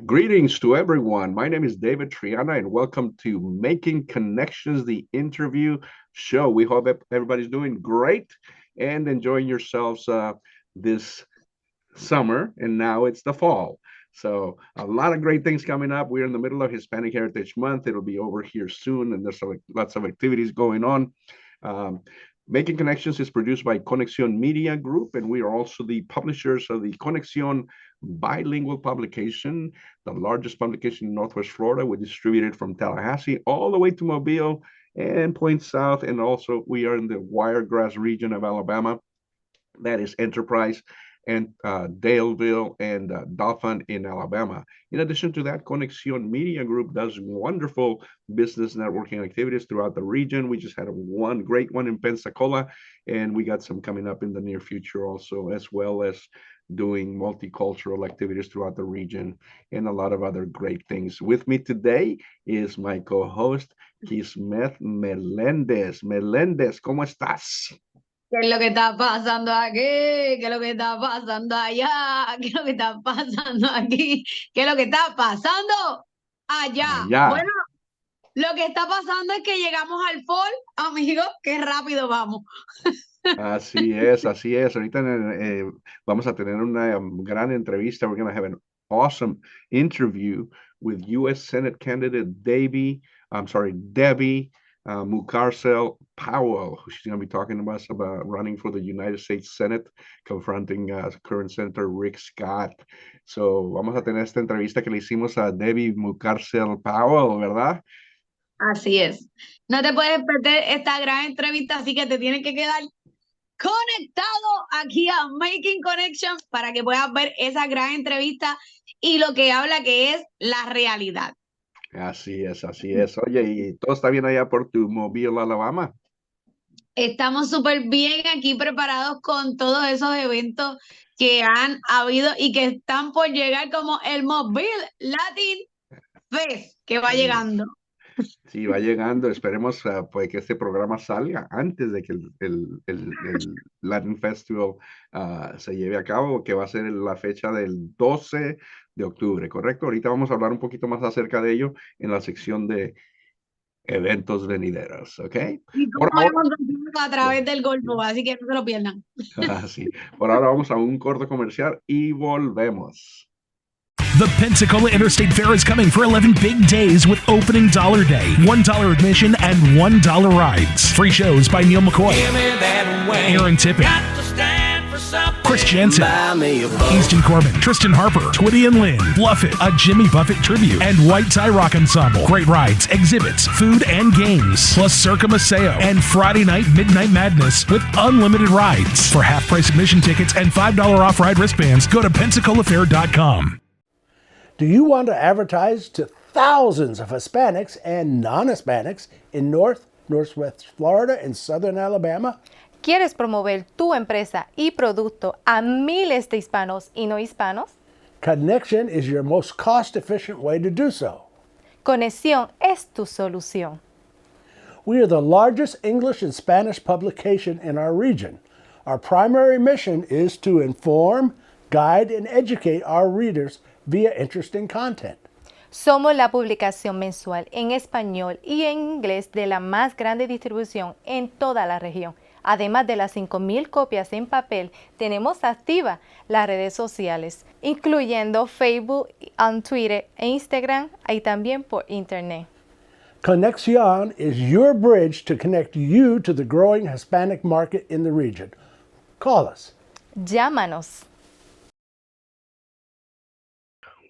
Greetings to everyone. My name is David Triana, and welcome to Making Connections, the interview show. We hope everybody's doing great and enjoying yourselves this summer, and now it's the fall. So a lot of great things coming up. We're in the middle of Hispanic Heritage Month. It'll be over here soon, and there's lots of activities going on. Um, Making Connections is produced by Conexión Media Group, and we are also the publishers of the Conexión bilingual publication, the largest publication in Northwest Florida. We distribute it from Tallahassee all the way to Mobile and Point South, and also we are in the Wiregrass region of Alabama. That is Enterprise and Daleville and Dauphin in Alabama. In addition to that, Conexión Media Group does wonderful business networking activities throughout the region. We just had one great one in Pensacola, and we got some coming up in the near future also, as well as doing multicultural activities throughout the region and a lot of other great things. With me today is my co-host, Kismet Melendez. Melendez, ¿cómo estás? ¿Qué es lo que está pasando aquí? ¿Qué es lo que está pasando allá? ¿Qué es lo que está pasando aquí? ¿Qué es lo que está pasando allá? Allá. Bueno, lo que está pasando es que llegamos al fall, amigos, qué rápido vamos. Así es, así es. Ahorita vamos a tener una gran entrevista. We're going to have an awesome interview with U.S. Senate candidate Debbie Mucarsel-Powell. She's going to be talking to us about running for the United States Senate, confronting current Senator Rick Scott. So vamos a tener esta entrevista que le hicimos a Debbie Mucarsel-Powell, ¿verdad? Así es. No te puedes perder esta gran entrevista, así que te tienes que quedar conectado aquí a Making Connection para que puedas ver esa gran entrevista y lo que habla que es la realidad. Así es, así es. Oye, ¿y todo está bien allá por tu Mobile, Alabama? Estamos súper bien aquí preparados con todos esos eventos que han habido y que están por llegar, como el Mobile Latin Fest, que va llegando. Sí, va llegando. Esperemos pues, que este programa salga antes de que el Latin Festival se lleve a cabo, que va a ser la fecha del 12 de octubre, ¿correcto? Ahorita vamos a hablar un poquito más acerca de ello en la sección de eventos venideros, ¿ok? Y Por como ahora, hemos visto a través del Golfo, así que no se lo pierdan. sí, por ahora vamos a un corto comercial y volvemos. The Pensacola Interstate Fair is coming for 11 big days with opening dollar day, $1 admission and $1 rides. Free shows by Neil McCoy, Aaron Tippin, Chris Jensen, Easton Corbin, Tristan Harper, Twitty and Lynn, Bluffit, a Jimmy Buffett tribute, and White Tie Rock Ensemble. Great rides, exhibits, food, and games, plus Circa Maseo and Friday night Midnight Madness with unlimited rides. For half-price admission tickets and $5 off ride wristbands, go to PensacolaFair.com. Do you want to advertise to thousands of Hispanics and non-Hispanics in Northwest Florida, and Southern Alabama? ¿Quieres promover tu empresa y producto a miles de hispanos y no hispanos? Connection is your most cost-efficient way to do so. Conexión es tu solución. We are the largest English and Spanish publication in our region. Our primary mission is to inform, guide, and educate our readers via interesting content. Somos la publicación mensual en español y en inglés de la más grande distribución en toda la región. Además de las 5,000 copias en papel, tenemos activas las redes sociales, incluyendo Facebook, Twitter e Instagram, y también por Internet. Conexión is your bridge to connect you to the growing Hispanic market in the region. Call us. Llámanos.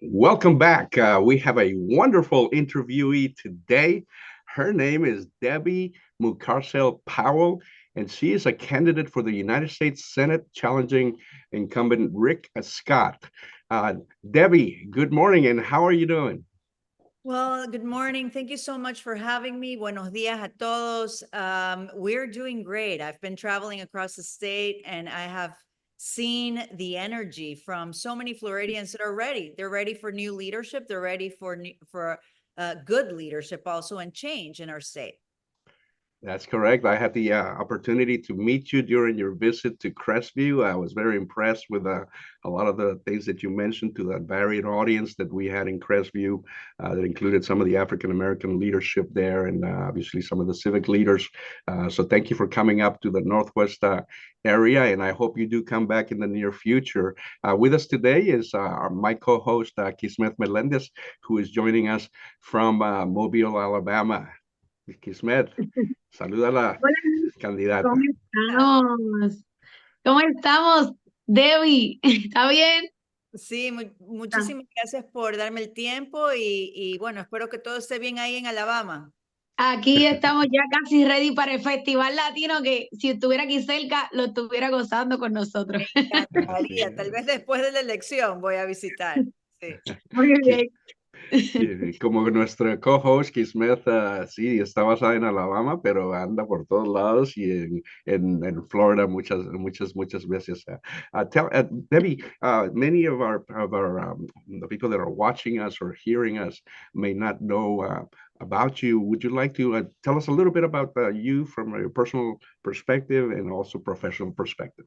Welcome back. We have a wonderful interviewee today. Her name is Debbie Mucarsel-Powell, and she is a candidate for the United States Senate challenging incumbent Rick Scott. Debbie, good morning, and how are you doing? Well, good morning. Thank you so much for having me. Buenos días a todos. We're doing great. I've been traveling across the state, and I have seen the energy from so many Floridians that are ready. They're ready for new leadership. They're ready for good leadership also, and change in our state. That's correct. I had the opportunity to meet you during your visit to Crestview. I was very impressed with a lot of the things that you mentioned to that varied audience that we had in Crestview. That included some of the African American leadership there, and obviously some of the civic leaders. So thank you for coming up to the Northwest area, and I hope you do come back in the near future. With us today is my co-host Kismet Melendez, who is joining us from Mobile, Alabama. Kismet, saluda a la Hola, ¿cómo candidata. estamos? ¿Cómo estamos, Debbie? ¿Está bien? Sí, muchísimas gracias por darme el tiempo y bueno, espero que todo esté bien ahí en Alabama. Aquí estamos ya casi ready para el Festival Latino, que si estuviera aquí cerca, lo estuviera gozando con nosotros. Me encantaría, tal vez después de la elección voy a visitar. Sí. Muy bien. Como nuestra co-host Kismet, sí, está basada en Alabama, pero anda por todos lados y en Florida muchas veces. Debbie, many of our the people that are watching us or hearing us may not know about you. Would you like to tell us a little bit about you from a personal perspective and also professional perspective?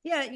Yeah,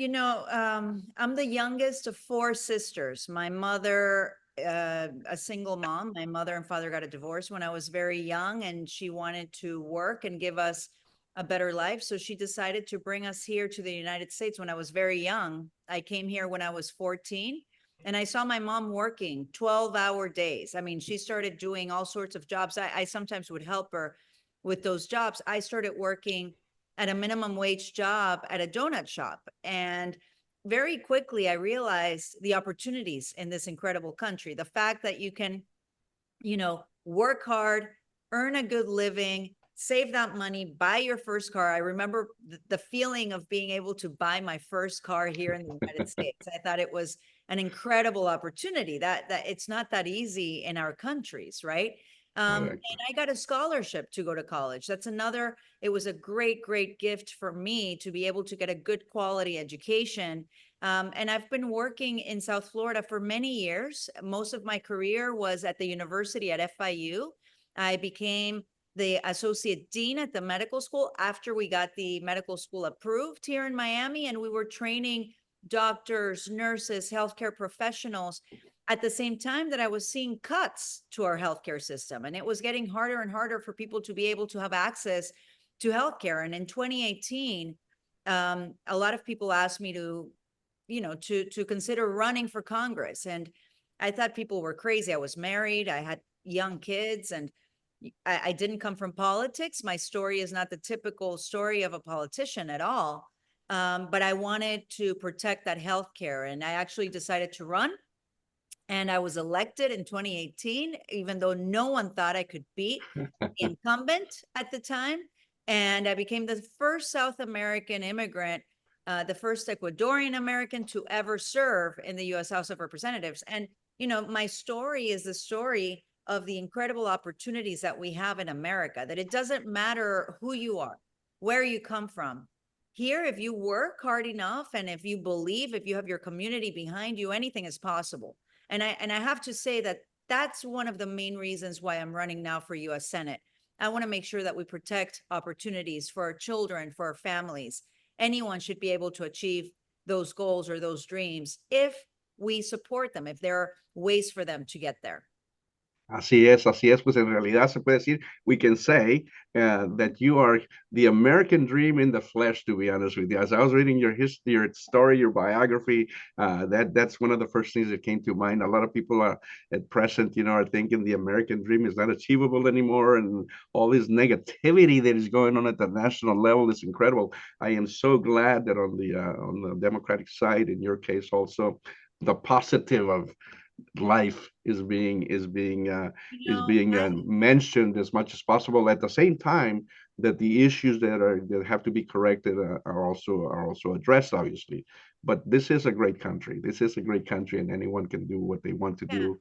I'm the youngest of four sisters. My mother, a single mom, my mother and father got a divorce when I was very young, and she wanted to work and give us a better life. So she decided to bring us here to the United States when I was very young. I came here when I was 14, and I saw my mom working 12-hour days. I mean, she started doing all sorts of jobs. I sometimes would help her with those jobs. I started working at a minimum wage job at a donut shop. And very quickly, I realized the opportunities in this incredible country. The fact that you can, work hard, earn a good living, save that money, buy your first car. I remember the feeling of being able to buy my first car here in the United States. I thought it was an incredible opportunity that it's not that easy in our countries, right? And I got a scholarship to go to college. It was a great, great gift for me to be able to get a good quality education. And I've been working in South Florida for many years. Most of my career was at the university at FIU. I became the associate dean at the medical school after we got the medical school approved here in Miami. And we were training doctors, nurses, healthcare professionals at the same time that I was seeing cuts to our healthcare system. And it was getting harder and harder for people to be able to have access to healthcare. And in 2018, a lot of people asked me to consider running for Congress. And I thought people were crazy. I was married, I had young kids, and I didn't come from politics. My story is not the typical story of a politician at all. But I wanted to protect that healthcare. And I actually decided to run. And I was elected in 2018, even though no one thought I could beat the incumbent at the time. And I became the first South American immigrant, the first Ecuadorian American to ever serve in the U.S. House of Representatives. And, my story is the story of the incredible opportunities that we have in America, that it doesn't matter who you are, where you come from. Here, if you work hard enough and if you believe, if you have your community behind you, anything is possible. And I have to say that that's one of the main reasons why I'm running now for U.S. Senate. I want to make sure that we protect opportunities for our children, for our families. Anyone should be able to achieve those goals or those dreams if we support them, if there are ways for them to get there. Así es, pues en realidad se puede decir, we can say that you are the American dream in the flesh, to be honest with you. As I was reading your history, your story, your biography, that's one of the first things that came to mind. A lot of people are at present, are thinking the American dream is not achievable anymore, and all this negativity that is going on at the national level is incredible. I am so glad that on the Democratic side, in your case also, the positive of life is being mentioned as much as possible, at the same time that the issues that have to be corrected are also addressed, obviously. But this is a great country, and anyone can do what they want to do.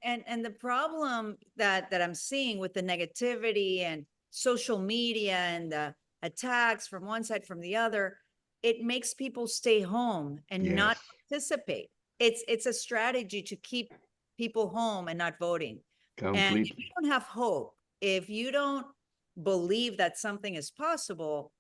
And the problem that I'm seeing with the negativity and social media and the attacks from one side from the other, it makes people stay home and not participate. It's a strategy to keep people home and not voting. Completely. And if you don't have hope, if you don't believe that something is possible,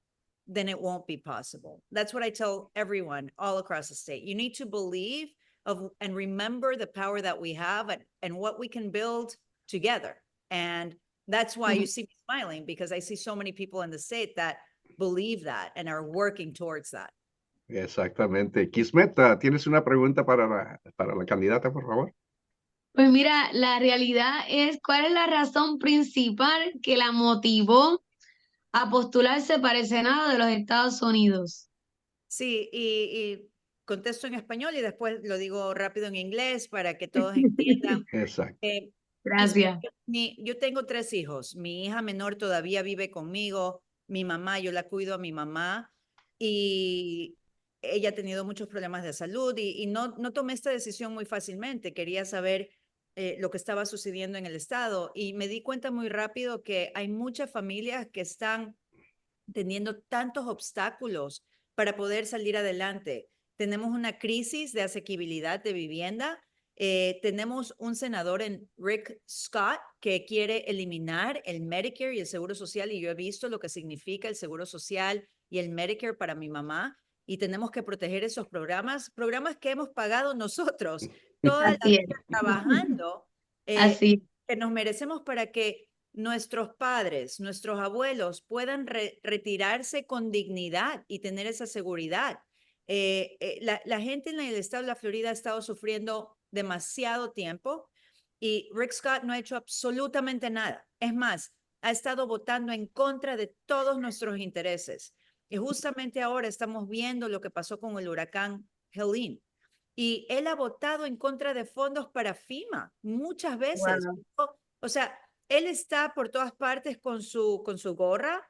then it won't be possible. That's what I tell everyone all across the state. You need to believe and remember the power that we have and what we can build together. And that's why you see me smiling, because I see so many people in the state that believe that and are working towards that. Exactamente. Kismeta, ¿tienes una pregunta para la candidata, por favor? Pues mira, la realidad es, ¿cuál es la razón principal que la motivó a postularse para el Senado de los Estados Unidos? Sí, y contesto en español y después lo digo rápido en inglés para que todos entiendan. Exacto. Gracias. Yo tengo 3 hijos. Mi hija menor todavía vive conmigo. Mi mamá, yo la cuido a mi mamá y ella ha tenido muchos problemas de salud y no tomé esta decisión muy fácilmente. Quería saber lo que estaba sucediendo en el estado y me di cuenta muy rápido que hay muchas familias que están teniendo tantos obstáculos para poder salir adelante. Tenemos una crisis de asequibilidad de vivienda. Tenemos un senador Rick Scott que quiere eliminar el Medicare y el Seguro Social, y yo he visto lo que significa el Seguro Social y el Medicare para mi mamá, y tenemos que proteger esos programas que hemos pagado nosotros toda la Así es. vida trabajando, Así. que nos merecemos para que nuestros padres, nuestros abuelos puedan retirarse con dignidad y tener esa seguridad. La gente en el estado de la Florida ha estado sufriendo demasiado tiempo y Rick Scott no ha hecho absolutamente nada. Es más, ha estado votando en contra de todos nuestros intereses. Y justamente ahora estamos viendo lo que pasó con el huracán Helene. Y él ha votado en contra de fondos para FEMA muchas veces. Wow. O sea, él está por todas partes con su gorra,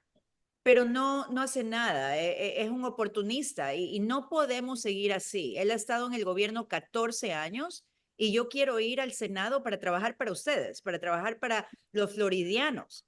pero no hace nada. Es un oportunista y no podemos seguir así. Él ha estado en el gobierno 14 años y yo quiero ir al Senado para trabajar para ustedes, para trabajar para los floridianos,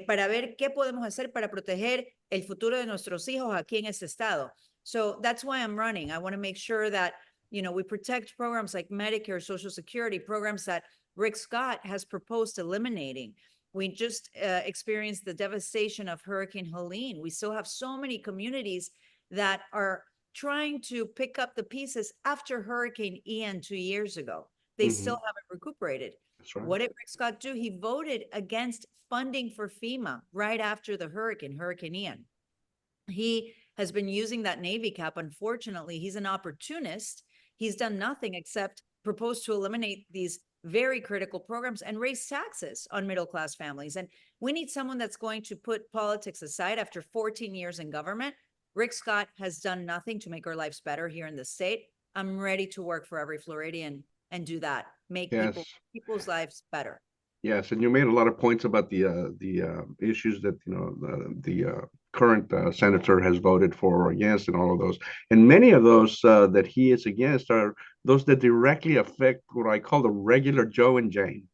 para ver qué podemos hacer para proteger el futuro de nuestros hijos aquí en este estado. So that's why I'm running. I want to make sure that, we protect programs like Medicare, Social Security, programs that Rick Scott has proposed eliminating. We just experienced the devastation of Hurricane Helene. We still have so many communities that are trying to pick up the pieces after Hurricane Ian 2 years ago. They still haven't recuperated. That's right. What did Rick Scott do? He voted against funding for FEMA right after the Hurricane Ian. He has been using that Navy cap. Unfortunately, he's an opportunist. He's done nothing except propose to eliminate these very critical programs and raise taxes on middle-class families. And we need someone that's going to put politics aside. After 14 years in government, Rick Scott has done nothing to make our lives better here in the state. I'm ready to work for every Floridian and do that, make people's lives better. Yes, and you made a lot of points about the issues that the current senator has voted for or against, and all of those. And many of those that he is against are those that directly affect what I call the regular Joe and Jane,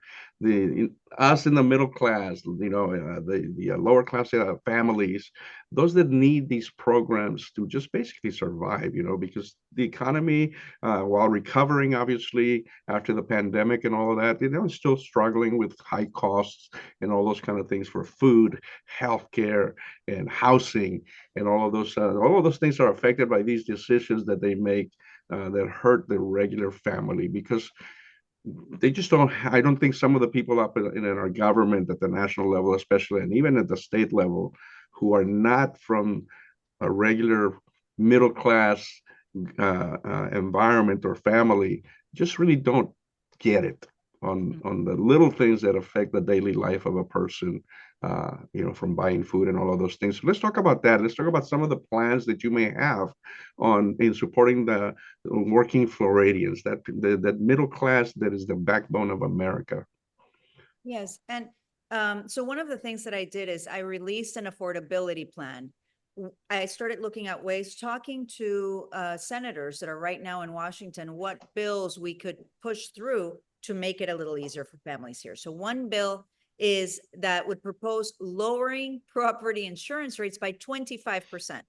us in the middle class, the lower class families, those that need these programs to just basically survive, because the economy, while recovering obviously after the pandemic and all of that, it's still struggling with high costs and all those kind of things for food, healthcare, and housing, and all of those things are affected by these decisions that they make that hurt the regular family, because they just don't. I don't think some of the people up in our government at the national level, especially, and even at the state level, who are not from a regular middle class environment or family, just really don't get it on the little things that affect the daily life of a person, from buying food and all of those things. So let's talk about that. Let's talk about some of the plans that you may have in supporting the working Floridians, that middle class that is the backbone of America. Yes, and so one of the things that I did is I released an affordability plan. I started looking at ways, talking to senators that are right now in Washington, what bills we could push through to make it a little easier for families here. So one bill is that would propose lowering property insurance rates by 25%.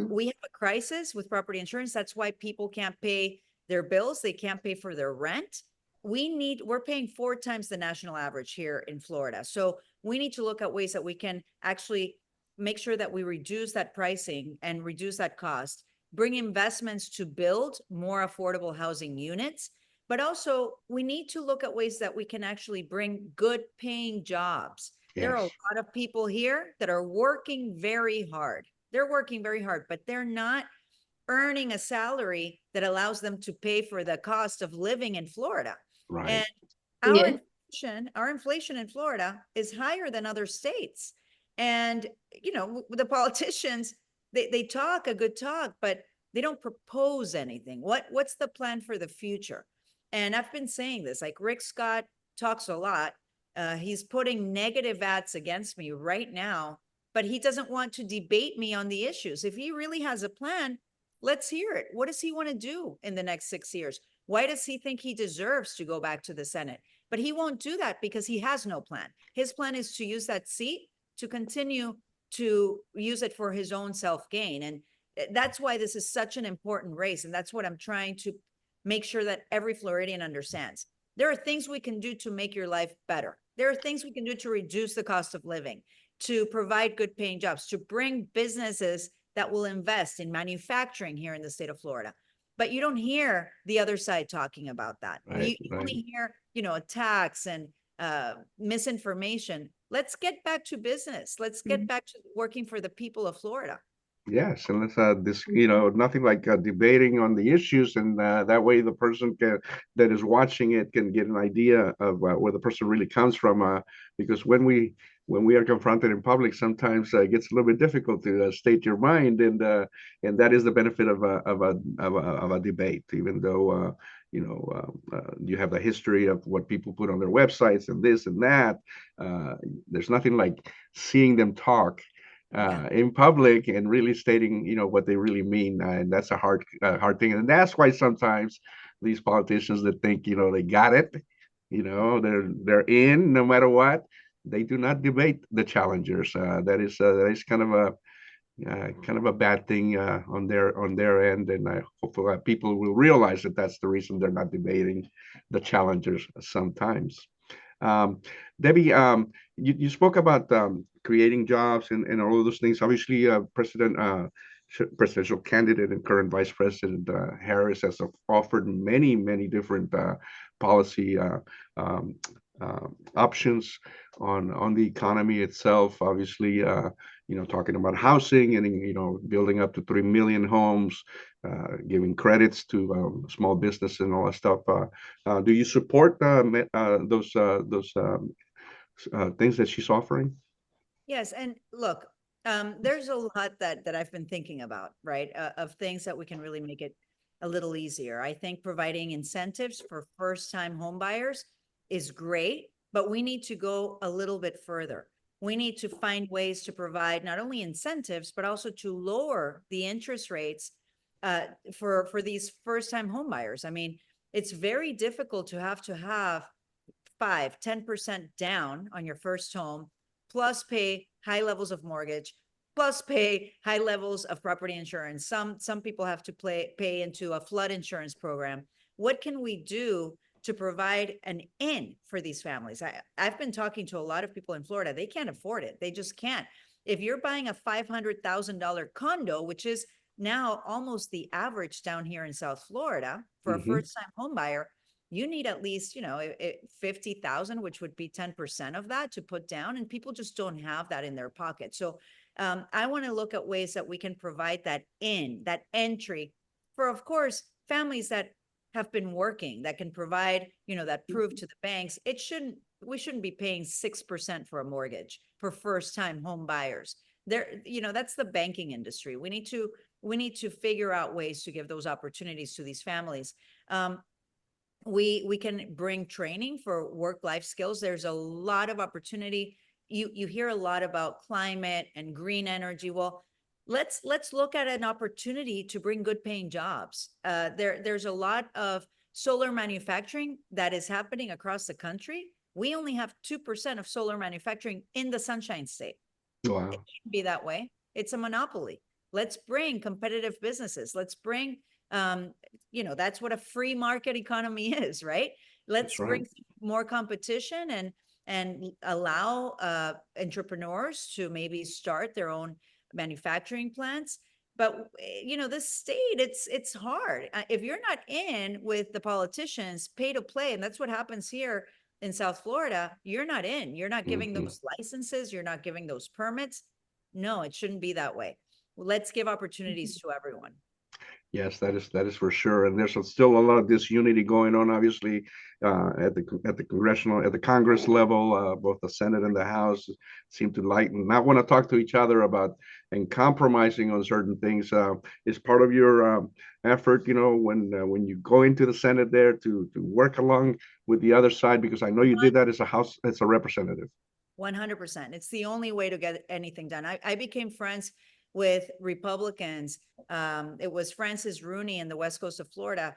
We have a crisis with property insurance. That's why people can't pay their bills. They can't pay for their rent. We're paying 4 times the national average here in Florida. So we need to look at ways that we can actually make sure that we reduce that pricing and reduce that cost, bring investments to build more affordable housing units. But also, we need to look at ways that we can actually bring good paying jobs. There are Yes. a lot of people here that are working very hard. They're working very hard, but they're not earning a salary that allows them to pay for the cost of living in Florida. Right. And Yeah. our inflation in Florida is higher than other states. And, the politicians, they talk a good talk, but they don't propose anything. What's the plan for the future? And I've been saying this, like Rick Scott talks a lot. He's putting negative ads against me right now, but he doesn't want to debate me on the issues. If he really has a plan, let's hear it. What does he want to do in the next 6 years? Why does he think he deserves to go back to the Senate? But he won't do that because he has no plan. His plan is to use that seat to continue to use it for his own self-gain. And that's why this is such an important race. And that's what I'm trying to make sure that every Floridian understands. There are things we can do to make your life better. There are things we can do to reduce the cost of living, to provide good paying jobs, to bring businesses that will invest in manufacturing here in the state of Florida. But you don't hear the other side talking about that. Right, You right. only hear, attacks and misinformation. Let's get back to business. Let's get back to working for the people of Florida. Yes, and let's nothing like debating on the issues, and that way the person that is watching it can get an idea of where the person really comes from. Because when we are confronted in public, sometimes it gets a little bit difficult to state your mind, and that is the benefit of a debate, even though you have the history of what people put on their websites and this and that. There's nothing like seeing them talk in public and really stating, what they really mean. And that's a hard thing. And that's why sometimes these politicians that think, they got it, they're in no matter what. They do not debate the challengers. That is kind of a bad thing on their end, and I hope people will realize that that's the reason they're not debating the challengers sometimes. Um, Debbie, you spoke about creating jobs and all of those things. Obviously, presidential candidate and current Vice President Harris has offered many different policy um, options on the economy itself. Obviously, talking about housing and building up to 3 million homes, giving credits to small business and all that stuff. Do you support those things that she's offering? Yes, and look, there's a lot that I've been thinking about, right? Of things that we can really make it a little easier. I think providing incentives for first-time home buyers is great, but we need to go a little bit further. We need to find ways to provide not only incentives, but also to lower the interest rates for these first-time home buyers. I mean, it's very difficult to have 5-10% down on your first home, plus pay high levels of mortgage, plus pay high levels of property insurance. Some people have to pay into a flood insurance program. What can we do to provide an in for these families? I've been talking to a lot of people in Florida. They can't afford it. They just can't. If you're buying a $500,000 condo, which is now almost the average down here in South Florida for a first-time home buyer, you need at least, 50,000, which would be 10% of that to put down. And people just don't have that in their pocket. So I want to look at ways that we can provide that entry for, of course, families that have been working, that can provide, that proof to the banks. We shouldn't be paying 6% for a mortgage for first-time home buyers. That's the banking industry. We need to figure out ways to give those opportunities to these families. We can bring training for work-life skills. There's a lot of opportunity. You hear a lot about climate and green energy. Well, let's look at an opportunity to bring good paying jobs. There's a lot of solar manufacturing that is happening across the country. We only have 2% of solar manufacturing in the Sunshine State. Wow. It shouldn't be that way. It's a monopoly. Let's bring competitive businesses. Let's bring that's what a free market economy is, right? Let's bring more competition and allow entrepreneurs to maybe start their own manufacturing plants. But this state, it's hard. If you're not in with the politicians, pay to play, and that's what happens here in South Florida, you're not in. You're not giving Mhm. those licenses. You're not giving those permits. No, it shouldn't be that way. Let's give opportunities to everyone. Yes, that is for sure. And there's still a lot of disunity going on, obviously, at the congressional, at the Congress level. Both the Senate and the House seem to not want to talk to each other about and compromising on certain things. Is part of your effort, when you go into the Senate there to work along with the other side, because I know you did that as a representative. 100%. It's the only way to get anything done. I became friends with Republicans. It was Francis Rooney in the West Coast of Florida,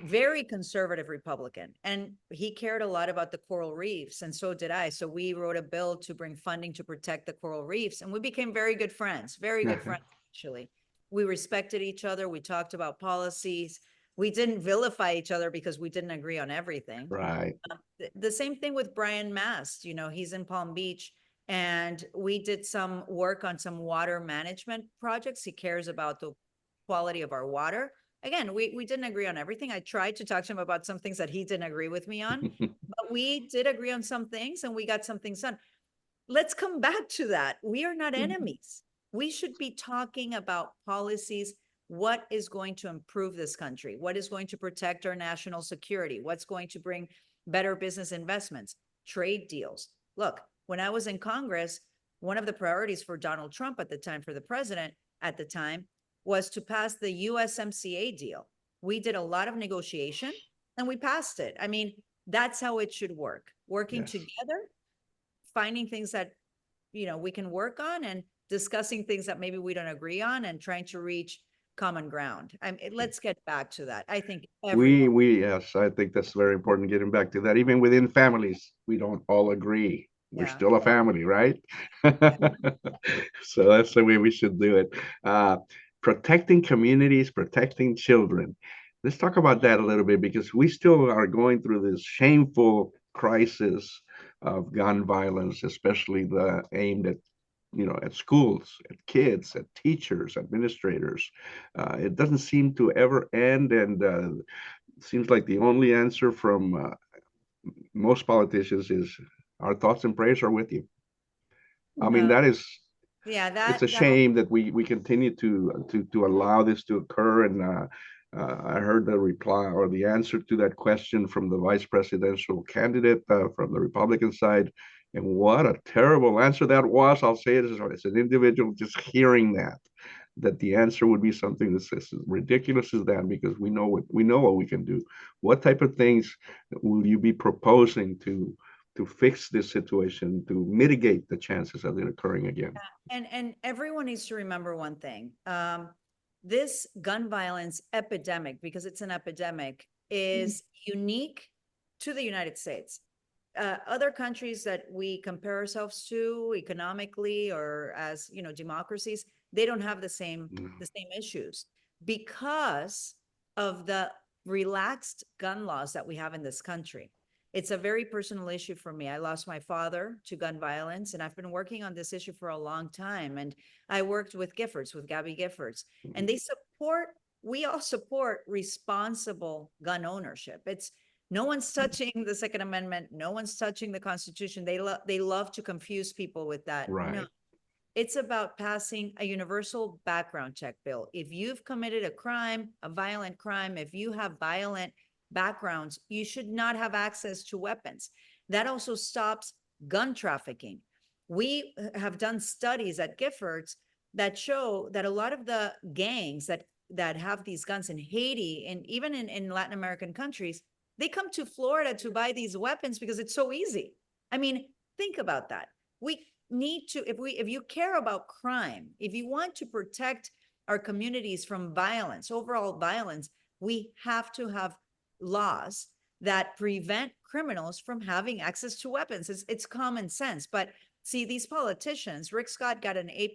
very conservative Republican. And he cared a lot about the coral reefs, and so did I. So we wrote a bill to bring funding to protect the coral reefs. And we became very good friends, actually. We respected each other. We talked about policies. We didn't vilify each other because we didn't agree on everything. Right. The same thing with Brian Mast. He's in Palm Beach, and we did some work on some water management projects. He cares about the quality of our water. Again, we didn't agree on everything. I tried to talk to him about some things that he didn't agree with me on, but we did agree on some things, and we got some things done. Let's come back to that. We are not enemies. We should be talking about policies. What is going to improve this country? What is going to protect our national security? What's going to bring better business investments, trade deals? Look, when I was in Congress, one of the priorities for Donald Trump at the time, for the president at the time, was to pass the USMCA deal. We did a lot of negotiation and we passed it. I mean, that's how it should work. Working Yes. together, finding things that we can work on, and discussing things that maybe we don't agree on, and trying to reach common ground. Let's get back to that. I think everyone. Yes, I think that's very important, getting back to that. Even within families, we don't all agree. We're Yeah. still a family, right? So that's the way we should do it. Protecting communities, protecting children. Let's talk about that a little bit, because we still are going through this shameful crisis of gun violence, especially the aimed at schools, at kids, at teachers, administrators. It doesn't seem to ever end, and it seems like the only answer from most politicians is, our thoughts and prayers are with you. I mean, No. that is, Yeah, it's a shame that we continue to allow this to occur. And I heard the reply or the answer to that question from the vice presidential candidate from the Republican side. And what a terrible answer that was. I'll say it as an individual, just hearing that the answer would be something that's as ridiculous as that, because we know what we can do. What type of things will you be proposing to fix this situation, to mitigate the chances of it occurring again? And everyone needs to remember one thing. This gun violence epidemic, because it's an epidemic, is unique to the United States. Other countries that we compare ourselves to economically or as democracies, they don't have the same issues because of the relaxed gun laws that we have in this country. It's a very personal issue for me. I lost my father to gun violence, and I've been working on this issue for a long time. And I worked with Gabby Giffords, and we all support responsible gun ownership. It's no one's touching the Second Amendment. No one's touching the Constitution. They love to confuse people with that. Right. No, it's about passing a universal background check bill. If you've committed a crime, a violent crime, if you have violent backgrounds, you should not have access to weapons. That also stops gun trafficking. We have done studies at Giffords that show that a lot of the gangs that have these guns in Haiti and even in Latin American countries, they come to Florida to buy these weapons because it's so easy. I mean, think about that. We need to, if you care about crime, if you want to protect our communities from violence, overall violence, we have to have laws that prevent criminals from having access to weapons. It's common sense. But see, these politicians, Rick Scott got an A+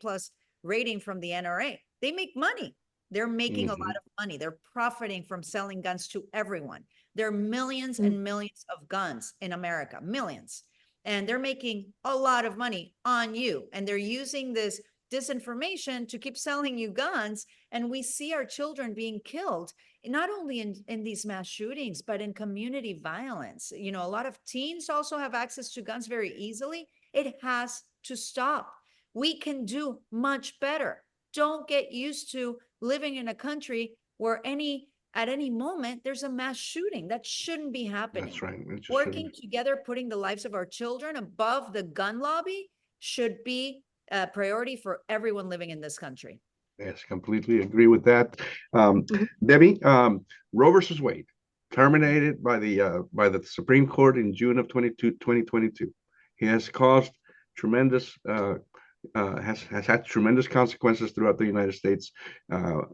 rating from the NRA. They make money. They're making a lot of money. They're profiting from selling guns to everyone. There are millions and millions of guns in America, millions. and they're making a lot of money on you. And they're using this disinformation to keep selling you guns. And we see our children being killed, not only in these mass shootings, but in community violence. You know, a lot of teens also have access to guns very easily. It has to stop. We can do much better. Don't get used to living in a country where at any moment there's a mass shooting. That shouldn't be happening. That's right. Working together, putting the lives of our children above the gun lobby should be a priority for everyone living in this country. Yes, completely agree with that. Mhm. Debbie, Roe versus Wade, terminated by the Supreme Court in June of 2022. He has caused tremendous has had tremendous consequences throughout the United States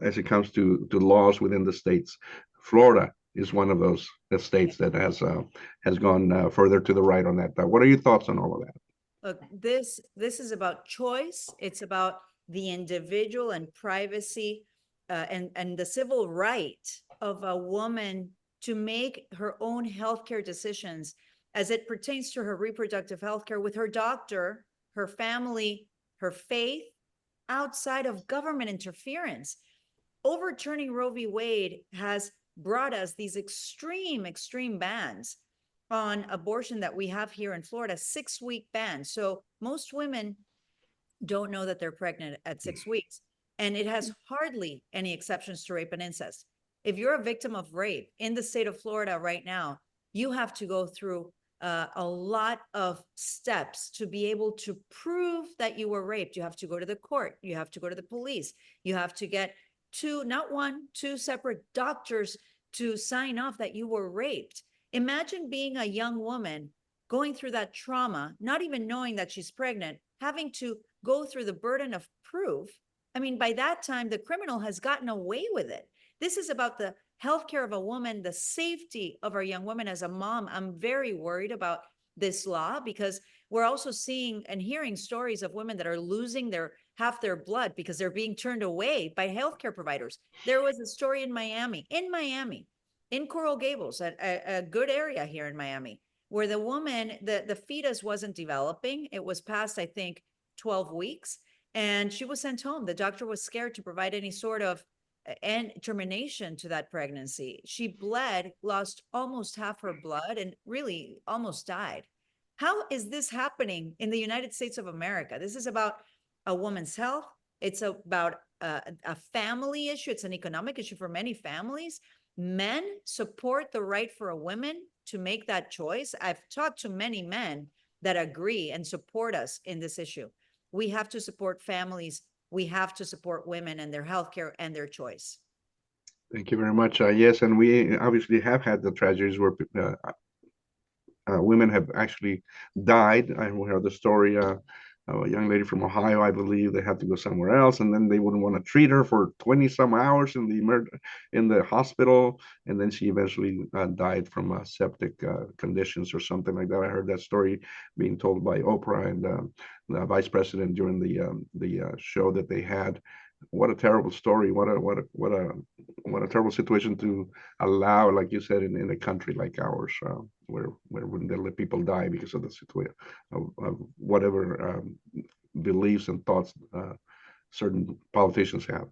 as it comes to laws within the states. Florida is one of those states that has gone further to the right on that. What are your thoughts on all of that? Look, this is about choice. It's about the individual and privacy and the civil right of a woman to make her own healthcare decisions as it pertains to her reproductive healthcare with her doctor, her family, her faith, outside of government interference. Overturning Roe v. Wade has brought us these extreme bans on abortion that we have here in Florida, 6-week ban. So most women don't know that they're pregnant at 6 weeks. And it has hardly any exceptions to rape and incest. If you're a victim of rape in the state of Florida right now, you have to go through a lot of steps to be able to prove that you were raped. You have to go to the court. You have to go to the police. You have to get not one, two separate doctors to sign off that you were raped. Imagine being a young woman going through that trauma, not even knowing that she's pregnant, having to go through the burden of proof. I mean, by that time, the criminal has gotten away with it. This is about the healthcare of a woman, the safety of our young women. As a mom, I'm very worried about this law because we're also seeing and hearing stories of women that are losing half their blood because they're being turned away by healthcare providers. There was a story in Miami, in Coral Gables, a good area here in Miami, where the woman, the fetus wasn't developing. It was past, I think, 12 weeks, and she was sent home. The doctor was scared to provide any sort of termination to that pregnancy. She bled, lost almost half her blood, and really almost died. How is this happening in the United States of America? This is about a woman's health. It's about a family issue. It's an economic issue for many families. Men support the right for a woman to make that choice. I've talked to many men that agree and support us in this issue. We have to support families. We have to support women and their healthcare and their choice. Thank you very much. Yes, and we obviously have had the tragedies where women have actually died. I heard the story. A young lady from Ohio, I believe, they had to go somewhere else, and then they wouldn't want to treat her for 20 some hours in the hospital, and then she eventually died from septic conditions or something like that. I heard that story being told by Oprah and the vice president during the show that they had. What a terrible story! What a terrible situation to allow, like you said, in a country like ours, where wouldn't they let people die because of the situation of whatever beliefs and thoughts certain politicians have.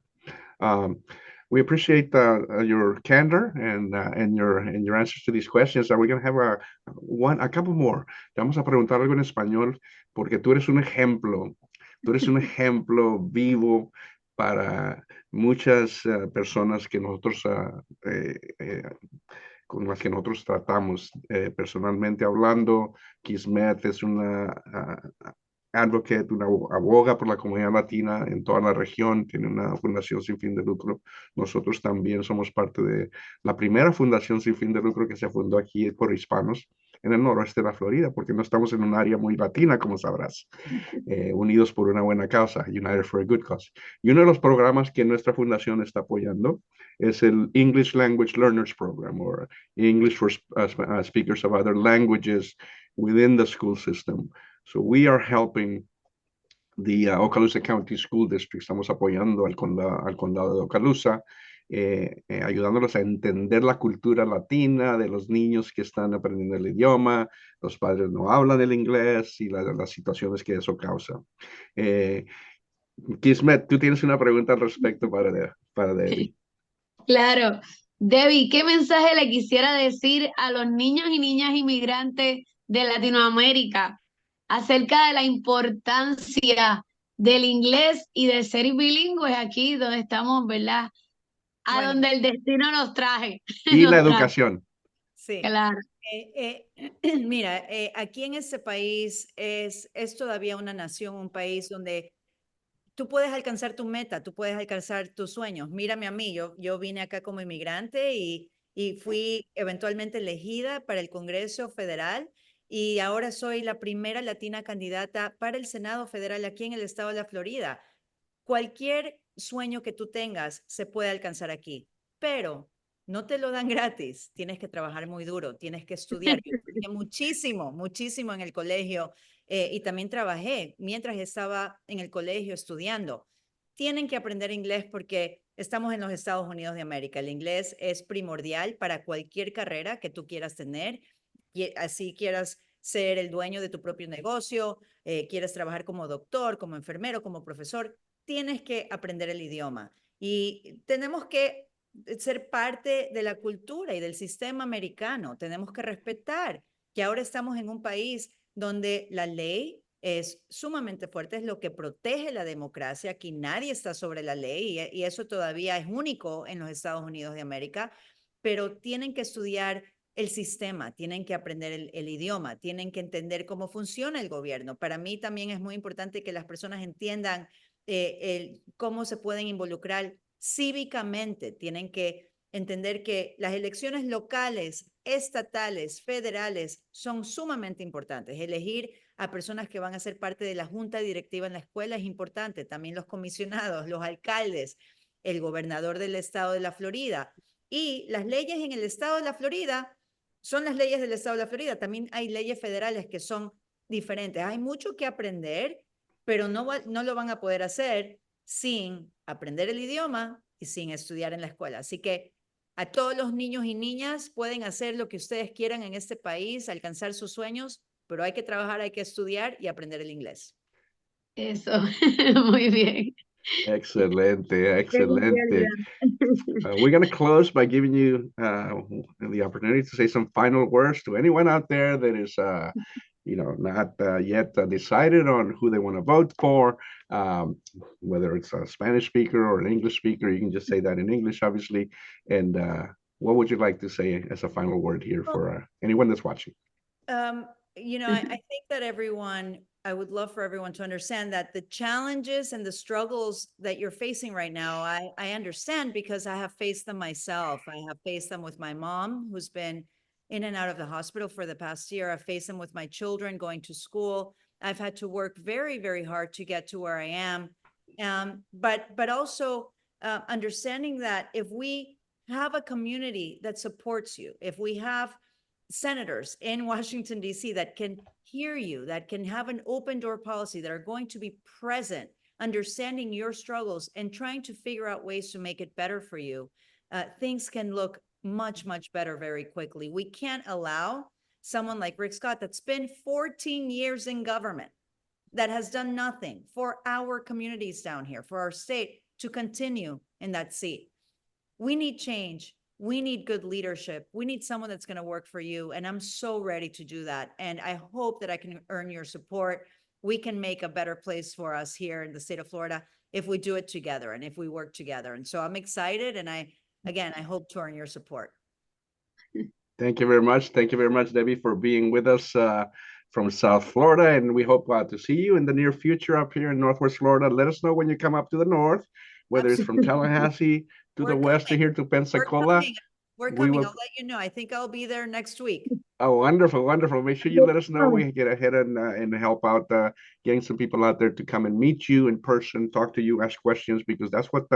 We appreciate your candor and your answers to these questions. We're going to have a couple more. Te vamos a preguntar algo en español porque tú eres un ejemplo. Tú eres un ejemplo vivo para muchas personas que nosotros con las que nosotros tratamos personalmente hablando. Kismet es una advocate, una aboga por la comunidad latina en toda la región, tiene una fundación sin fin de lucro. Nosotros también somos parte de la primera fundación sin fin de lucro que se fundó aquí por hispanos en el noroeste de la Florida, porque no estamos en un área muy latina, como sabrás. Unidos por una buena causa, United for a Good Cause. Y uno de los programas que nuestra fundación está apoyando es el English Language Learners Program, or English for speakers of other languages within the school system. So we are helping the Okaloosa County School District. Estamos apoyando al condado de Okaloosa ayudándolos a entender la cultura latina de los niños que están aprendiendo el idioma, los padres no hablan el inglés y las situaciones que eso causa. Kismet, tú tienes una pregunta al respecto para Debbie. Claro. Debbie, ¿qué mensaje le quisiera decir a los niños y niñas inmigrantes de Latinoamérica acerca de la importancia del inglés y de ser bilingües aquí donde estamos, ¿verdad? A Bueno, donde el destino nos traje. Y la Nos traje, educación. sí. claro. Mira, aquí en este país es todavía una nación, un país donde tú puedes alcanzar tu meta, tú puedes alcanzar tus sueños. Mírame a mí, yo vine acá como inmigrante y fui eventualmente elegida para el Congreso Federal y ahora soy la primera latina candidata para el Senado Federal aquí en el estado de la Florida. Cualquier sueño que tú tengas se puede alcanzar aquí, pero no te lo dan gratis. Tienes que trabajar muy duro, tienes que estudiar. Yo estudié muchísimo, muchísimo en el colegio y también trabajé mientras estaba en el colegio estudiando. Tienen que aprender inglés porque estamos en los Estados Unidos de América. El inglés es primordial para cualquier carrera que tú quieras tener, y así quieras ser el dueño de tu propio negocio, quieres trabajar como doctor, como enfermero, como profesor, tienes que aprender el idioma y tenemos que ser parte de la cultura y del sistema americano. Tenemos que respetar que ahora estamos en un país donde la ley es sumamente fuerte, es lo que protege la democracia. Aquí nadie está sobre la ley y eso todavía es único en los Estados Unidos de América, pero tienen que estudiar el sistema, tienen que aprender el idioma, tienen que entender cómo funciona el gobierno. Para mí también es muy importante que las personas entiendan cómo se pueden involucrar cívicamente. Tienen que entender que las elecciones locales, estatales, federales son sumamente importantes. Elegir a personas que van a ser parte de la junta directiva en la escuela es importante. También los comisionados, los alcaldes, el gobernador del estado de la Florida. Y las leyes en el estado de la Florida son las leyes del estado de la Florida. También hay leyes federales que son diferentes. Hay mucho que aprender, pero no lo van a poder hacer sin aprender el idioma y sin estudiar en la escuela. Así que a todos los niños y niñas pueden hacer lo que ustedes quieran en este país, alcanzar sus sueños, pero hay que trabajar, hay que estudiar y aprender el inglés. Eso, muy bien. Excelente, Qué excelente. genialidad. We're going to close by giving you the opportunity to say some final words to anyone out there that is, not yet decided on who they want to vote for, whether it's a Spanish speaker or an English speaker. You can just say that in English, obviously. And what would you like to say as a final word here for anyone that's watching? I think that I would love for everyone to understand that the challenges and the struggles that you're facing right now, I understand because I have faced them myself. I have faced them with my mom, who's been in and out of the hospital for the past year. I've faced them with my children going to school. I've had to work very, very hard to get to where I am. But also understanding that if we have a community that supports you, if we have senators in Washington, D.C. that can hear you, that can have an open door policy, that are going to be present, understanding your struggles and trying to figure out ways to make it better for you, things can look much, much better very quickly. We can't allow someone like Rick Scott that's been 14 years in government, that has done nothing for our communities down here, for our state, to continue in that seat. We need change. We need good leadership. We need someone that's going to work for you. And I'm so ready to do that. And I hope that I can earn your support. We can make a better place for us here in the state of Florida if we do it together and if we work together. And so I'm excited. And I hope to earn your support. Thank you very much. Thank you very much, Debbie, for being with us from South Florida. And we hope to see you in the near future up here in Northwest Florida. Let us know when you come up to the north, whether it's from Tallahassee to the west to here to Pensacola. We're coming. I'll let you know. I think I'll be there next week. Oh, wonderful, wonderful. Make sure you let us know. We can get ahead and help out getting some people out there to come and meet you in person, talk to you, ask questions, because that's what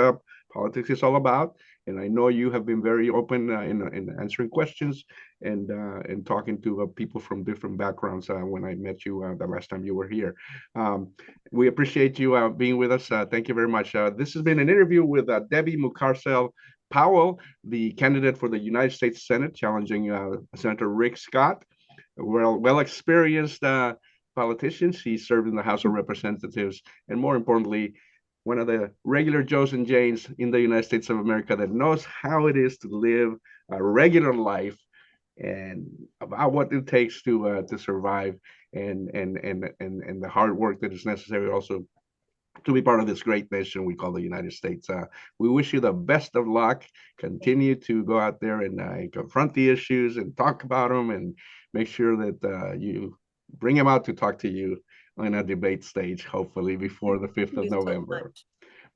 politics is all about. And I know you have been very open in answering questions and talking to people from different backgrounds when I met you the last time you were here. We appreciate you being with us. Thank you very much. This has been an interview with Debbie Mucarsel Mucarsel-Powell, the candidate for the United States Senate, challenging Senator Rick Scott, well-experienced politician. He served in the House of Representatives, and more importantly, one of the regular Joes and Janes in the United States of America that knows how it is to live a regular life and about what it takes to survive and the hard work that is necessary also to be part of this great nation we call the United States. We wish you the best of luck. Continue to go out there and confront the issues and talk about them and make sure that you bring them out to talk to you on a debate stage, hopefully before the 5th of November.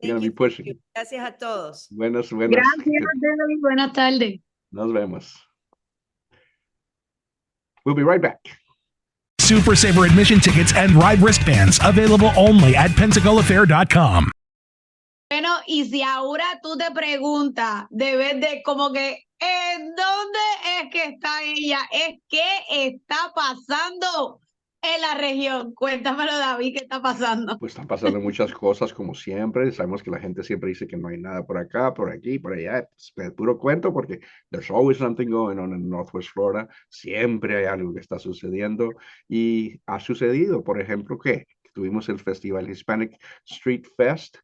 We're going to be pushing. Gracias a todos. Buenos. Gracias, David. Buenas tardes. Nos vemos. We'll be right back. Super Saver admission tickets and ride wristbands available only at PensacolaFair.com. Bueno, y si ahora tú te preguntas, debes de como que, ¿en dónde es que está ella? ¿Es qué está pasando en la región? Cuéntamelo, David, ¿qué está pasando? Pues están pasando muchas cosas como siempre. Sabemos que la gente siempre dice que no hay nada por acá, por aquí, por allá. Pues, puro cuento porque there's always something going on in Northwest Florida. Siempre hay algo que está sucediendo y ha sucedido, por ejemplo, que tuvimos el Festival Hispanic Street Fest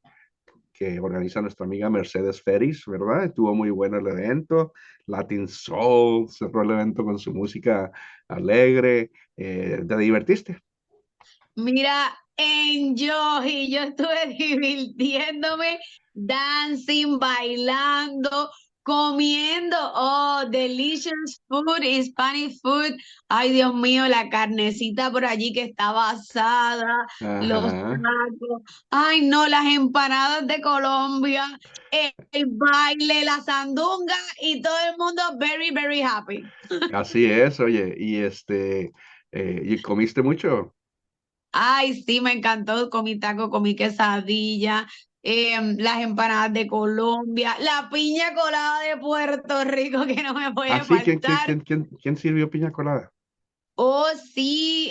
que organiza nuestra amiga Mercedes Ferris, ¿verdad? Estuvo muy bueno el evento. Latin Soul cerró el evento con su música alegre. ¿Te divertiste? Mira, yo estuve divirtiéndome, dancing, bailando, comiendo, oh, delicious food, Hispanic food. Ay, Dios mío, la carnecita por allí que estaba asada, los Ajá. tacos. Ay, no, las empanadas de Colombia, el baile, la sandunga y todo el mundo very, very happy. Así es, oye, ¿y comiste mucho? Ay, sí, me encantó. Comí taco, comí quesadilla, las empanadas de Colombia, la piña colada de Puerto Rico, que no me puede Ah, sí, ¿quién, quién, faltar. quién, quién, quién sirvió piña colada? Oh, sí,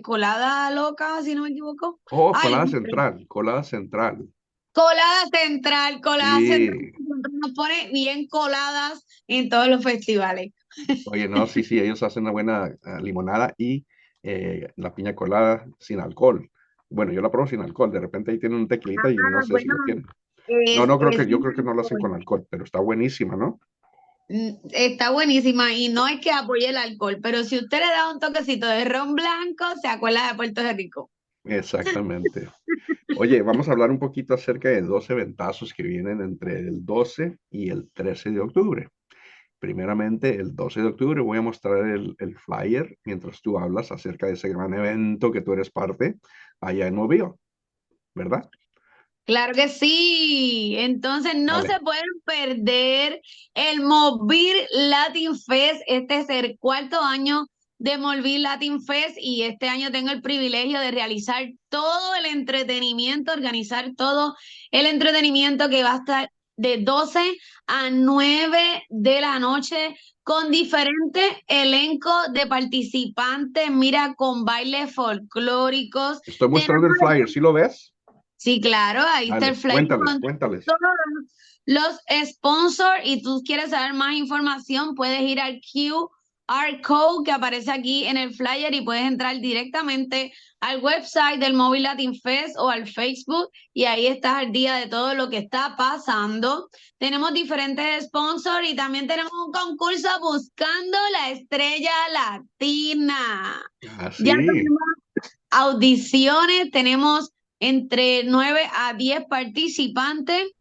colada loca, si no me equivoco. Oh, Ay, colada central, colada central. colada central, Sí, siempre nos pone bien coladas en todos los festivales. oye, no, sí, sí, ellos hacen una buena limonada y la piña colada sin alcohol. Bueno, yo la pruebo sin alcohol, de repente ahí tienen un tequilita y no Ah, sé si bueno, lo tienen. No, es, no creo es que, yo creo que no lo hacen alcohol. con alcohol, pero está buenísima, ¿no? Está buenísima y no es que apoye el alcohol, pero si usted le da un toquecito de ron blanco, se acuerda de Puerto Rico. Exactamente. Oye, vamos a hablar un poquito acerca de dos eventazos que vienen entre el 12 y el 13 de octubre. Primeramente, el 12 de octubre voy a mostrar el flyer mientras tú hablas acerca de ese gran evento que tú eres parte allá en Mobile, ¿verdad? Claro que sí. Entonces no Dale. se pueden perder el Mobile Latin Fest. Este es el cuarto año de Mobile Latin Fest y este año tengo el privilegio de realizar todo el entretenimiento, organizar todo el entretenimiento que va a estar de 12 a 9 de la noche con diferentes elencos de participantes, mira, con bailes folclóricos. Estoy Tenemos mostrando el flyer, ¿sí lo ves? Sí, claro, ahí está el Dale, flyer cuéntales, con cuéntales. todos los sponsors y tú quieres saber más información, puedes ir al QR code que aparece aquí en el flyer y puedes entrar directamente al website del Mobile Latin Fest o al Facebook y ahí estás al día de todo lo que está pasando. Tenemos diferentes sponsors y también tenemos un concurso buscando la estrella latina. Ah, Ya sí. tenemos audiciones, tenemos entre 9 a 10 participantes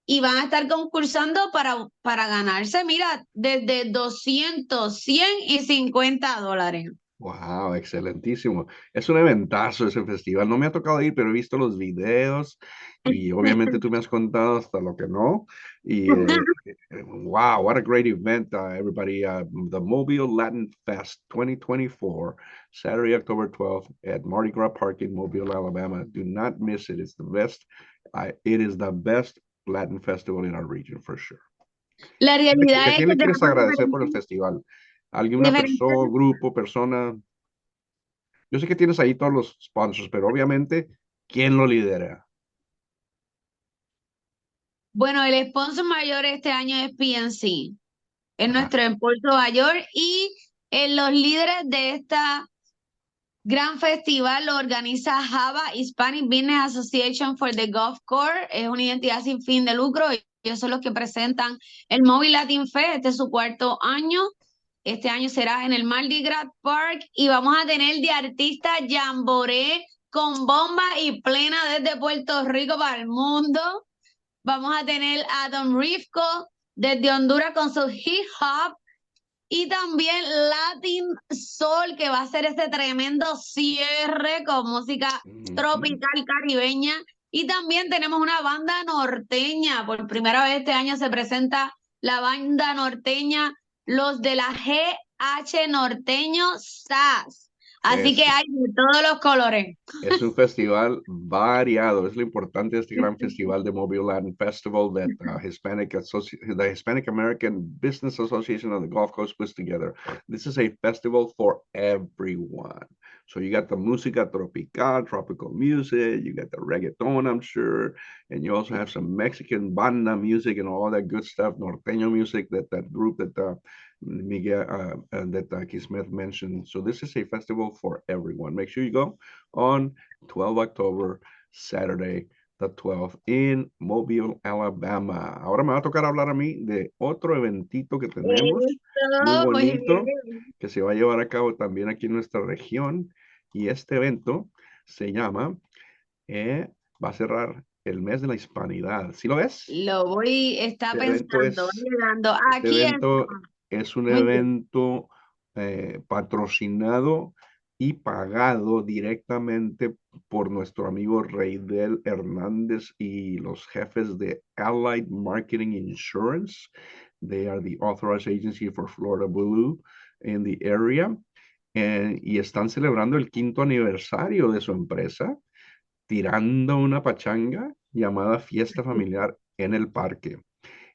y van a estar concursando para ganarse, mira, desde 200, 100 y $50. Wow, excelentísimo. Es un eventazo ese festival. No me ha tocado ir, pero he visto los videos y obviamente tú me has contado hasta lo que no. Y wow, what a great event, everybody. The Mobile Latin Fest 2024, Saturday, October 12th at Mardi Gras Park in Mobile, Alabama. Do not miss it. It's the best. It is the best Latin festival in our region for sure. La realidad ¿A es quién que le quieres tenemos agradecer por el festival? ¿Alguna diferentes. persona, grupo, persona? Yo sé que tienes ahí todos los sponsors, pero obviamente, ¿quién lo lidera? Bueno, el sponsor mayor este año es PNC, es Ajá. nuestro sponsor mayor y los líderes de esta gran festival lo organiza Java Hispanic Business Association for the Golf Course. Es una identidad sin fin de lucro. Ellos son los que presentan el Móvil Latin Fest. Este es su cuarto año. Este año será en el Mardi Gras Park y vamos a tener de artista Jamboree con bomba y plena desde Puerto Rico para el mundo. Vamos a tener a Don Rifco desde Honduras con su hip hop y también Latin Soul, que va a ser este tremendo cierre con música tropical caribeña. Y también tenemos una banda norteña. Por primera vez este año se presenta la banda norteña, los de la GH Norteño SAS. Así que Es, hay de todos los colores. es un festival variado. Es lo importante de este gran festival de Mobile Latin Festival that the Hispanic American Business Association of the Gulf Coast puts together. This is a festival for everyone. So you got the música tropical, tropical music, you got the reggaeton, I'm sure, and you also have some Mexican banda music and all that good stuff, norteño music, that group that Miguel that Kismet mentioned. So this is a festival for everyone. Make sure you go on 12 October, Saturday, the 12th, in Mobile, Alabama. Ahora me va a tocar hablar a mí de otro eventito que tenemos, muy Eso, muy bonito, bien. que se va a llevar a cabo también aquí en nuestra región. Y este evento se llama, va a cerrar el mes de la hispanidad. ¿Sí lo ves? Está Este evento pensando, es, llegando. este Aquí está. evento es un Muy bien. evento patrocinado y pagado directamente por nuestro amigo Reidel Hernández y los jefes de Allied Marketing Insurance. They are the authorized agency for Florida Blue in the area. Y están celebrando el 5º aniversario de su empresa, tirando una pachanga llamada Fiesta Familiar en el Parque.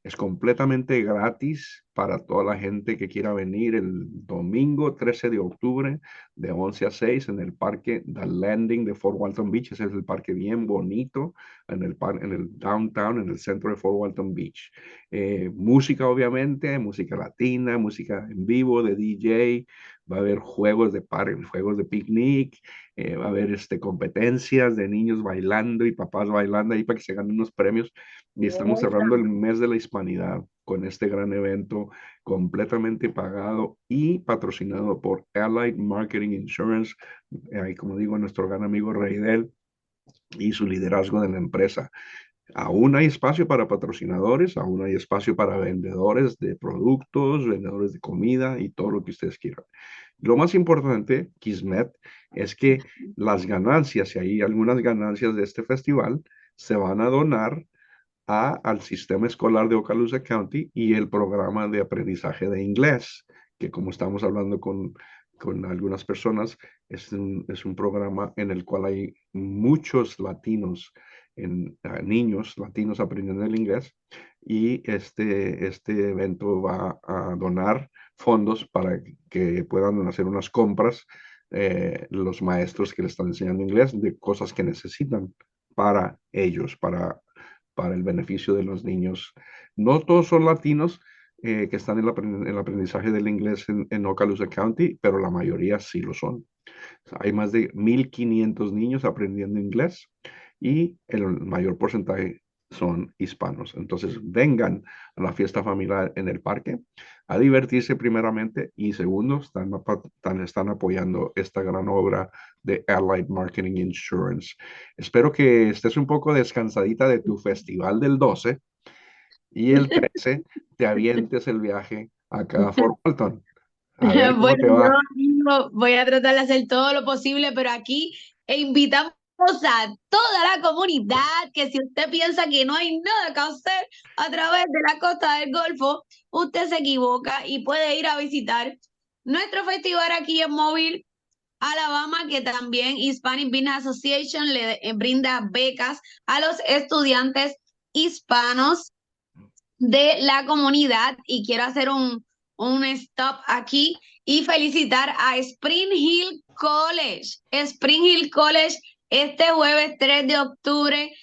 Es completamente gratis para toda la gente que quiera venir el domingo 13 de octubre de 11 a 6 en el parque The Landing de Fort Walton Beach. Ese es el parque bien bonito en el downtown, en el centro de Fort Walton Beach. Música, obviamente, música latina, música en vivo de DJ. Va a haber juegos de parque, juegos de picnic. Va a haber competencias de niños bailando y papás bailando ahí para que se ganen unos premios. Y estamos cerrando el mes de la hispanidad con este gran evento completamente pagado y patrocinado por Allied Marketing Insurance, como digo, nuestro gran amigo Reidel y su liderazgo de la empresa. Aún hay espacio para patrocinadores, aún hay espacio para vendedores de productos, vendedores de comida y todo lo que ustedes quieran. Lo más importante, Kismet, es que las ganancias, si hay algunas ganancias de este festival, se van a donar al sistema escolar de Okaloosa County y el programa de aprendizaje de inglés, que como estamos hablando con algunas personas, es un programa en el cual hay muchos latinos, niños latinos aprendiendo el inglés, y este evento va a donar fondos para que puedan hacer unas compras los maestros que le están enseñando inglés de cosas que necesitan para ellos, para el beneficio de los niños. No todos son latinos que están en el aprendizaje del inglés en Okaloosa County, pero la mayoría sí lo son. Hay más de 1,500 niños aprendiendo inglés y el mayor porcentaje son hispanos. Entonces, vengan a la fiesta familiar en el parque a divertirse primeramente y segundo, están apoyando esta gran obra de Allied Marketing Insurance. Espero que estés un poco descansadita de tu festival del 12 y el 13 te avientes el viaje acá a Fort Walton. A ver cómo Bueno, te va. yo voy a tratar de hacer todo lo posible, pero aquí invitamos a toda la comunidad que si usted piensa que no hay nada que hacer a través de la costa del Golfo, usted se equivoca y puede ir a visitar nuestro festival aquí en Mobile, Alabama, que también Hispanic Business Association le brinda becas a los estudiantes hispanos de la comunidad y quiero hacer un stop aquí y felicitar a Spring Hill College. Spring Hill College este jueves 3 de octubre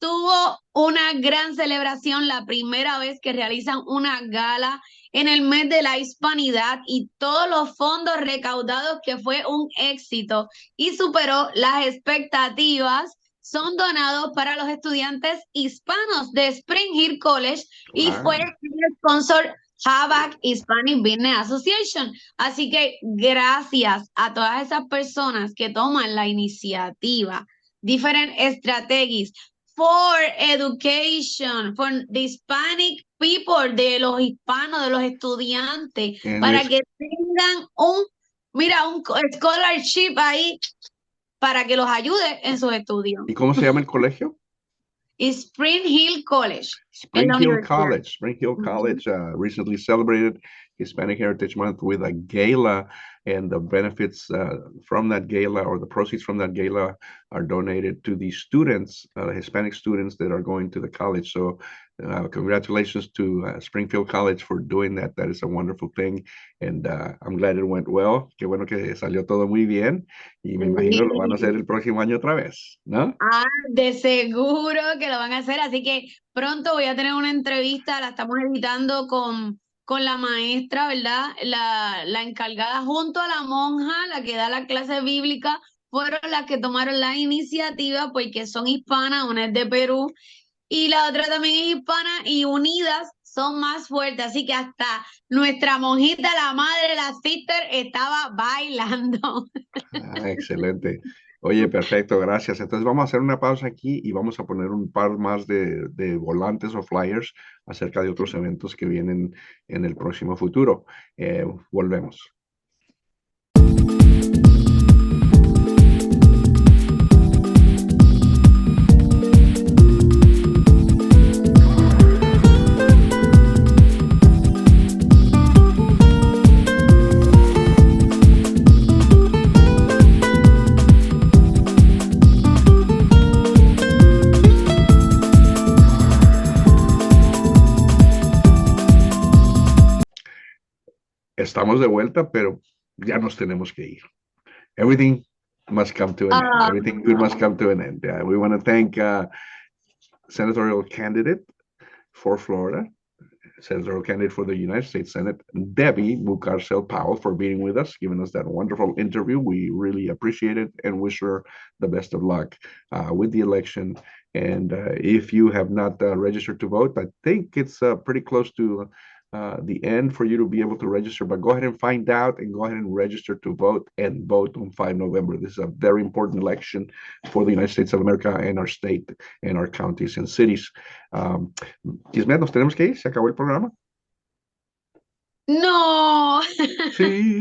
tuvo una gran celebración, la primera vez que realizan una gala en el mes de la hispanidad y todos los fondos recaudados, que fue un éxito y superó las expectativas, son donados para los estudiantes hispanos de Spring Hill College y fue el sponsor Havac Hispanic Business Association. Así que gracias a todas esas personas que toman la iniciativa, different strategies for education, for the Hispanic people, de los hispanos, de los estudiantes, para que tengan un scholarship ahí para que los ayude en sus estudios. ¿Y cómo se llama el colegio? Spring Hill College. Spring Hill College. Spring Hill College recently celebrated Hispanic Heritage Month with a gala, and the benefits from that gala, or the proceeds from that gala, are donated to the students, Hispanic students that are going to the college. So congratulations to Springfield College for doing that. That is a wonderful thing, and I'm glad it went well. Qué bueno que salió todo muy bien, y me imagino lo van a hacer el próximo año otra vez, ¿no? Ah, de seguro que lo van a hacer, así que pronto voy a tener una entrevista, la estamos editando con la maestra, ¿verdad? La encargada junto a la monja, la que da la clase bíblica, fueron las que tomaron la iniciativa porque son hispanas, una es de Perú y la otra también es hispana, y unidas son más fuertes, así que hasta nuestra monjita, la madre, la sister, estaba bailando. Excelente. Oye, perfecto, gracias. Entonces vamos a hacer una pausa aquí y vamos a poner un par más de volantes o flyers acerca de otros eventos que vienen en el próximo futuro. Volvemos. Estamos de vuelta, pero ya nos tenemos que ir. Everything must come to an end. Everything good must come to an end. We want to thank senatorial candidate for Florida, senatorial candidate for the United States Senate, Debbie Mucarsel-Powell, for being with us, giving us that wonderful interview. We really appreciate it and wish her the best of luck with the election. And if you have not registered to vote, I think it's pretty close to the end for you to be able to register, but go ahead and find out and go ahead and register to vote, and vote on 5 November. This is a very important election for the United States of America and our state and our counties and cities. Ismet, ¿nos tenemos que ir? ¿Se acabó el programa? No. Sí.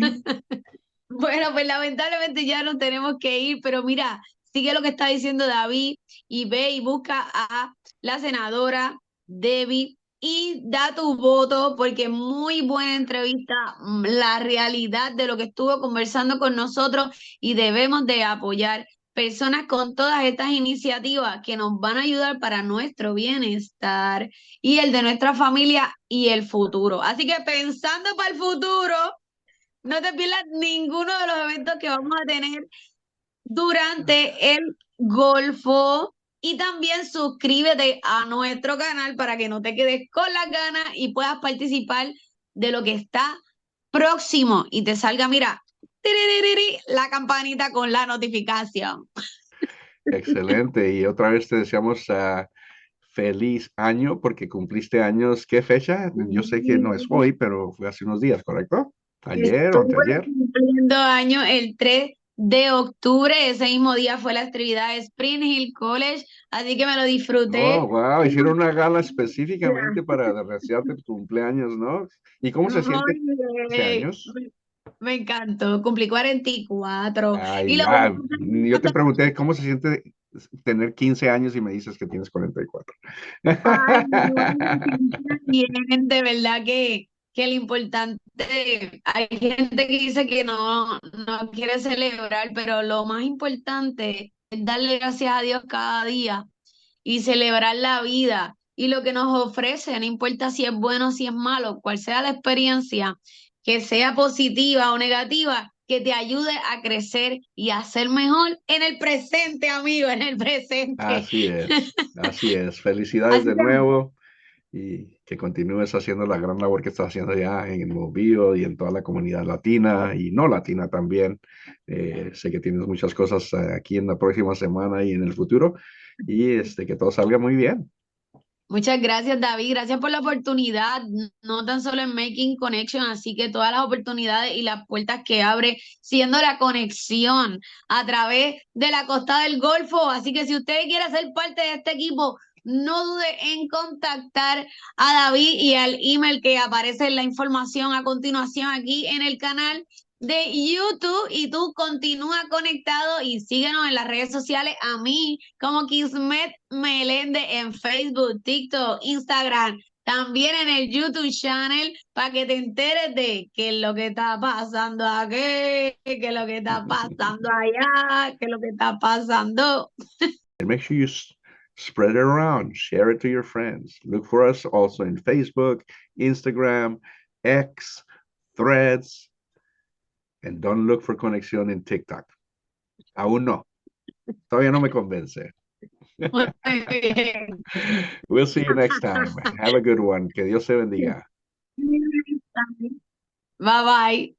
Bueno, pues lamentablemente ya nos tenemos que ir, pero mira, sigue lo que está diciendo David y ve y busca a la senadora Debbie y da tu voto, porque muy buena entrevista, la realidad de lo que estuvo conversando con nosotros, y debemos de apoyar personas con todas estas iniciativas que nos van a ayudar para nuestro bienestar y el de nuestra familia y el futuro. Así que pensando para el futuro, no te pierdas ninguno de los eventos que vamos a tener durante el Golfo, y también suscríbete a nuestro canal para que no te quedes con las ganas y puedas participar de lo que está próximo y te salga, mira, la campanita con la notificación. Excelente. Y otra vez te deseamos feliz año, porque cumpliste años. ¿Qué fecha? Yo sé que no es hoy, pero fue hace unos días, ¿correcto? Ayer o anteayer. Cumpliendo año el 3 de octubre, ese mismo día fue la actividad de Spring Hill College, así que me lo disfruté. Oh, wow, hicieron una gala específicamente para desearte tu cumpleaños, ¿no? ¿Y cómo se siente hace años? Me encantó, cumplí 44. Ay, Y lo yo te pregunté cómo se siente tener 15 años y me dices que tienes 44. Ay, no, bien, de verdad que lo importante, hay gente que dice que no quiere celebrar, pero lo más importante es darle gracias a Dios cada día y celebrar la vida y lo que nos ofrece, no importa si es bueno o si es malo, cual sea la experiencia, que sea positiva o negativa, que te ayude a crecer y a ser mejor en el presente, amigo, en el presente. Así es, así es. Felicidades Así de que nuevo y que continúes haciendo la gran labor que estás haciendo ya en el Movío y en toda la comunidad latina y no latina también. Sé que tienes muchas cosas aquí en la próxima semana y en el futuro y que todo salga muy bien. muchas gracias, David. Gracias por la oportunidad, no tan solo en Making Connection, así que todas las oportunidades y las puertas que abre siendo la conexión a través de la costa del Golfo. Así que si usted quiere ser parte de este equipo, no dude en contactar a David y al email que aparece en la información a continuación aquí en el canal de YouTube, y tú continúa conectado y síguenos en las redes sociales a mí como Kismet Meléndez en Facebook, TikTok, Instagram, también en el YouTube channel para que te enteres de qué es lo que está pasando aquí, qué es lo que está pasando allá, qué es lo que está pasando. And make sure you spread it around, share it to your friends. Look for us also in Facebook, Instagram, X, Threads, and don't look for Conexión in TikTok. Aún no. Todavía no me convence. Muy bien. We'll see you next time. Have a good one. Que Dios te bendiga. Bye bye.